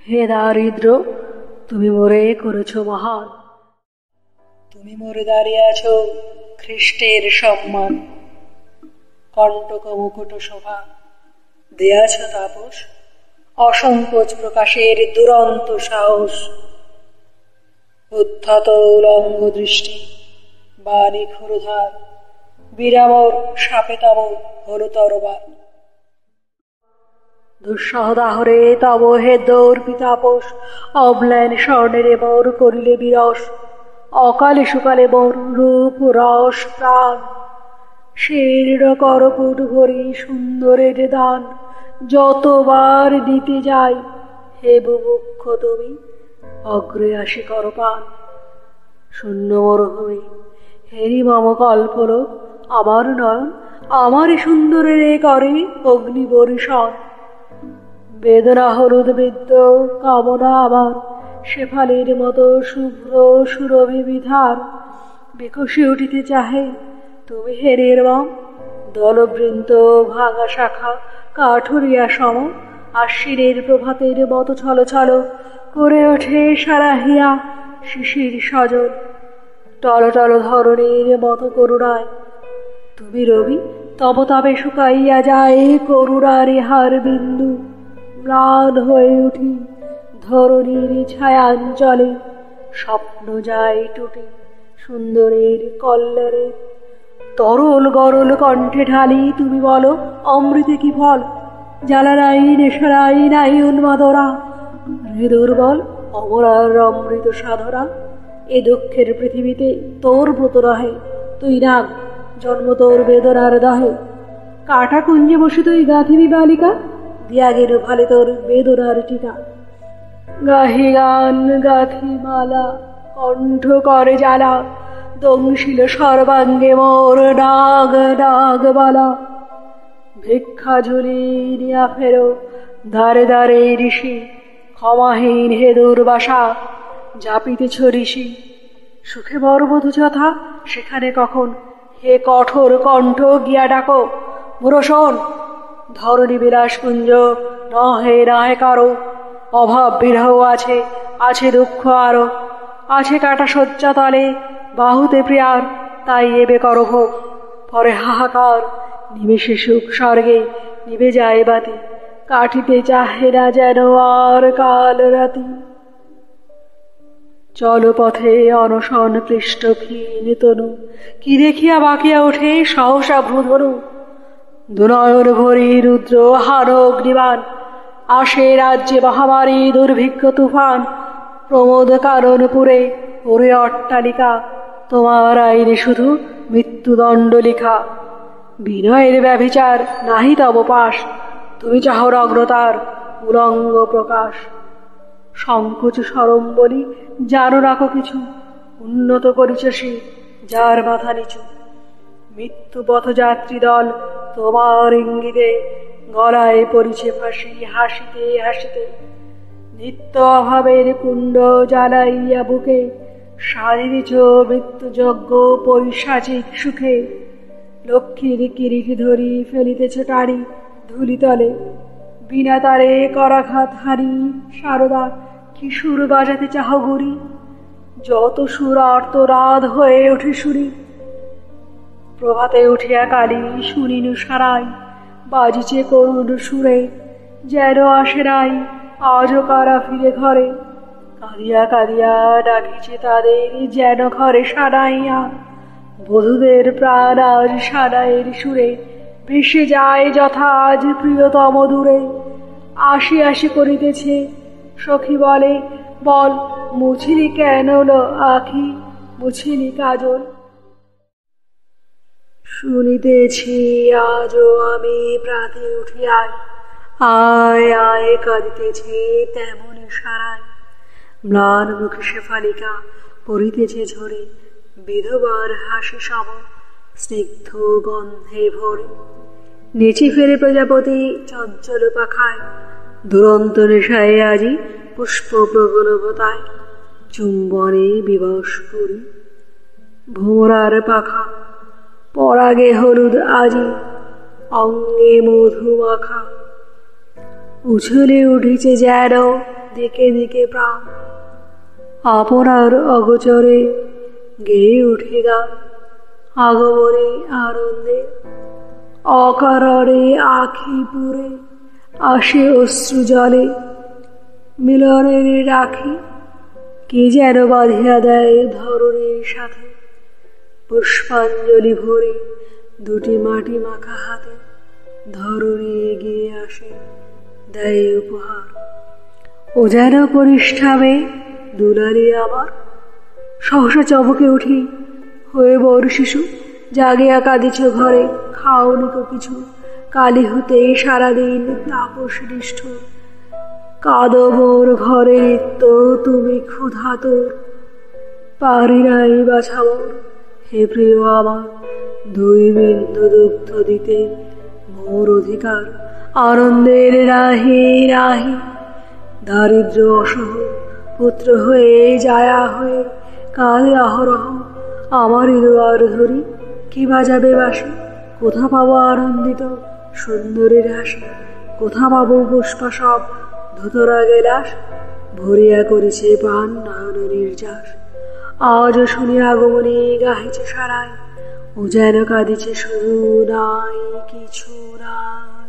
হে দারিদ্র, তুমি মোরে করেছ মহান, তুমি মোরে দাঁড়িয়ে আছো খ্রিস্টের সম্মান। কণ্টক মুকুট শোভা দেয়াছ তাপস, অসংকোচ প্রকাশের দুরন্ত সাহস। উদ্ধত উলঙ্গ দৃষ্টি বাণী ক্ষুরধার, বিরামর সাপে তব হল তরবার। দুঃসহদাহরে তব হে দৌর্পি তাপস, অম্লান স্বর্ণের মোর করিলে বিরস। অকালে সুকালে মোর রূপ রস প্রাণ, শীর্ণ করপুট ভরি সুন্দরের দান। যতবার দিতে যাই হে বুভুক্ষ তুমি, অগ্রে আসি করপান। শূন্য মরুভূমি হেরি মম কল্পলোক, আমার নয়ন আমারই সুন্দরের করে অগ্নি বরিশন। বেদনা হলুদ বৃদ্ধ কামনা আমার, শেফালির মতো শুভ্র সুরভি বিধার। বিকশি উঠিতে চাহে তুমি হে নির্মম, দলবৃন্দ ভাঙা শাখা কাঠুরিয়া সম। আশ্বিনের প্রভাতের মতো ছল ছল করে ওঠে সারাহিয়া শিশির সজল। টল টল ধরণীর মতো করুণায় তুমি রবি, তব তবে শুকাইয়া যায় করুণার হার বিন্দু। ম্লান হয়ে উঠি ধরণীর ছায়াঞ্চলে, স্বপ্ন যায় টুটি সুন্দরের কল্যাণে। তরল গরল কণ্ঠে ঢালি তুমি বলো, অমৃতে কি ফল? জ্বালা নাই নেশা নাই নাই উন্মাদনা, রে দুর্বল অমরার অমৃত সাধনা। এ দুঃখের পৃথিবীতে তোর ব্রত রহে, তুই নাগ জন্ম তোর বেদনার দাহে। কাটা কুঞ্জে বসে তুই গাঁথিবি বালিকা, দিয়া গেল ভালে তোর বেদনার টিকা। গাহি গান গাথি মালা কণ্ঠ করে জ্বালা, দংশিল সর্বাঙ্গে মোর নাগ নাগ বালা। ভিক্ষা ঝুলি নিয়া ফেরো দ্বারে দ্বারে ঋষি, ক্ষমাহীন হে দুর্বাসা জাপিতেছ ঋষি। সুখে বরবধূ যথা সেখানে কখন, হে কঠোর কণ্ঠ গিয়া ডাকো মোর শোন। ধরণী বিলাসপুঞ্জ নহে নহে কারো, অভাব বিরহ আছে আছে দুঃখ আরো। আছে কাটা শয্যা তলে বাহুতে প্রিয়ার, তাই এবে করো ভোগ পরে হাহাকার। নিমেষে সুখ স্বর্গে নিভে যায় বাতি, কাটিতে চাহে না যেন আর কাল রাতি। চলো পথে অনশন পৃষ্ঠ ক্ষীণ তনু, কি দেখিয়া বাকিয়া ওঠে সহসা ভ্রুধনু। দুনয়ন ভরি রুদ্র হার অগ্নিবাণ, আসে রাজ্যে মহামারী দুর্ভিক্ষ তুফান। প্রমোদ কারণপুরে ওরে অট্টালিকা, তোমার আইনে শুধু মৃত্যুদণ্ড লিখা। বিনয়ের ব্যভিচার নাহি তব পাশ, তুমি চাহ অগ্রতার উলঙ্গ প্রকাশ। সংকোচ সরম বলি জানো রাখো কিছু, উন্নত করিছ সে যার মাথা নিচু। মৃত্যু পথযাত্রী দল তোমার ইঙ্গিতে, গলায় পরিছে ফাঁসি হাসিতে হাসিতে। নিত্য অভাবের কুণ্ড জ্বালাইয়া বুকে, সাজিয়েছ মৃত্যুযজ্ঞ পৈশাচিক সুখে। লক্ষ্মীর কিরিটি ধরি ফেলিতেছ টাড়ি ধুলিতলে, বিনা তারে করাঘাত হারি সারদা কি সুর বাজাতে চাহ গুরি। যত সুর আর্তরাদ হয়ে ওঠে সুরি, প্রভাতে উঠিয়া কালী শুনিনু সারাই। বাজিছে করুণ সুরে যেন আসে নাই আজও কারা ফিরে ঘরে। কাঁদিয়া কাঁদিয়া ডাকিছে তাদের যেন ঘরে সানাইয়া, বধূদের প্রাণ আজ সানাইয়ের সুরে ভেসে যায় যথা আজ প্রিয়তম দূরে। আসি আসি করিতেছে সখী বলে, বল মুছিলি কেন আখি মুছিলি কাজল। শুনিতেছি আজও আমি প্রাতে উঠিয়াই, আয় আয় কাঁদিতেছে তেমনি সারাই। ম্লান মুখে শেফালিকা পড়িতেছে ঝরে, বিধবার হাসি সম স্নিগ্ধ গন্ধে ভরে। নেচে ফেরে প্রজাপতি চঞ্চল পাখায়, দুরন্ত নেশায় আজি পুষ্প প্রগলভতায়। চুম্বনে বিবশ করি ভোমরার পাখা, পরাগে হলুদ আজি অঙ্গে মধু মাখা। উছলে উঠেছে যেন দিকে দিকে প্রাণ। আপনার অগোচরে গেয়ে উঠে গান, আগমনে আনন্দে অকারণে আখি পুরে আসে অশ্রু জলে। মিলনের রাখি কি যেন বাঁধিয়া দেয় ধরণীর সাথে, পুষ্পাঞ্জলি ভরে দুটি মাটি মাখা হাতে ধরণী এগিয়ে আসে দেয় উপহার। ও যেন কনিষ্ঠা মেয়ে দুলালি আমার, সহসা চমকে উঠি হয়ে বড় শিশু। জাগিয়া কাঁদিছ ঘরে, খাওনি কো কিছু, কালি হতে সারাদিন তাপস নিষ্ঠুর। কাঁদো মোর ঘরে নিত্য তুমি ক্ষুধাতুর, পারি নাই বাছাবর হে প্রিয় আমার, দুই বিন্দু দুগ্ধ দিতে মোর অধিকার। আনন্দের রাহি রাহি দারিদ্র অসহ পুত্র হয়ে জায়া হয়ে কাঁদে অহরহ। আমার দুয়ার ধরি কি বাজাবে বাসি, কোথা পাবো আনন্দিত সুন্দরীর হাসি, কোথা পাবো পুষ্পা সব ধুতরা গেলাস, ভরিয়া করেছে প্রাণ নয়ন নির্যাস। আজ শুনি আগমনী গাহিছে সারাই, ও যেন কাঁদিছে শুধু নাই কিছু নাই।